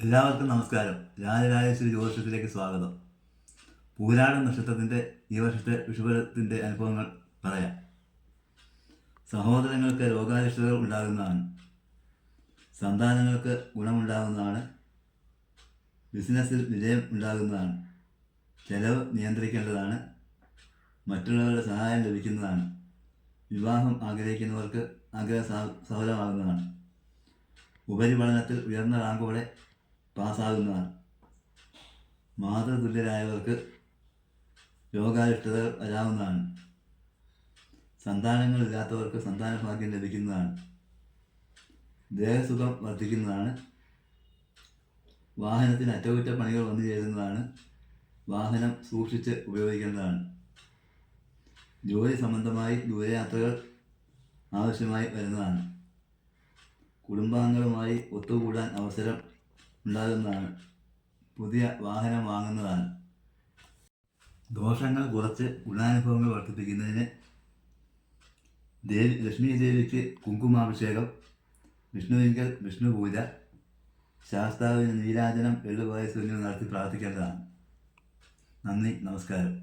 എല്ലാവർക്കും നമസ്കാരം. രാജരാജേശ്വരി ജ്യോതിഷത്തിലേക്ക് സ്വാഗതം. പൂരാട നക്ഷത്രത്തിൻ്റെ ഈ വർഷത്തെ വിഷുബലത്തിൻ്റെ അനുഭവങ്ങൾ പറയാം. സഹോദരങ്ങൾക്ക് രോഗാരിഷ്ടതകൾ ഉണ്ടാകുന്നതാണ്. സന്താനങ്ങൾക്ക് ഗുണമുണ്ടാകുന്നതാണ്. ബിസിനസ്സിൽ വിജയം ഉണ്ടാകുന്നതാണ്. ചെലവ് നിയന്ത്രിക്കേണ്ടതാണ്. മറ്റുള്ളവരുടെ സഹായം ലഭിക്കുന്നതാണ്. വിവാഹം ആഗ്രഹിക്കുന്നവർക്ക് ആഗ്രഹം സഫലമാകുന്നതാണ്. ഉപരിപഠനത്തിൽ ഉയർന്ന റാങ്കോടെ പാസ്സാകുന്നതാണ്. മാതൃതുല്യരായവർക്ക് രോഗാരിഷ്ടതകൾ വരാവുന്നതാണ്. സന്താനങ്ങളില്ലാത്തവർക്ക് സന്താന ഭാഗ്യം ലഭിക്കുന്നതാണ്. ദേഹസുഖം വർദ്ധിക്കുന്നതാണ്. വാഹനത്തിന് അറ്റകുറ്റപ്പണികൾ വന്നു ചേരുന്നതാണ്. വാഹനം സൂക്ഷിച്ച് ഉപയോഗിക്കേണ്ടതാണ്. ജോലി സംബന്ധമായി ദൂരയാത്രകൾ ആവശ്യമായി വരുന്നതാണ്. കുടുംബാംഗങ്ങളുമായി ഒത്തുകൂടാൻ അവസരം ഉണ്ടാകുന്നതാണ്. പുതിയ വാഹനം വാങ്ങുന്നതാണ്. ദോഷങ്ങൾ കുറച്ച് ഗുണാനുഭവങ്ങൾ വർദ്ധിപ്പിക്കുന്നതിന് ലക്ഷ്മി ദേവിക്ക് കുങ്കുമാഭിഷേകം, വിഷ്ണുവിങ്കൽ വിഷ്ണു പൂജ, ശാസ്താവിന് നീരാജനം, എള്ളുപായസം എന്നിവ നടത്തി പ്രാർത്ഥിക്കേണ്ടതാണ്. നന്ദി, നമസ്കാരം.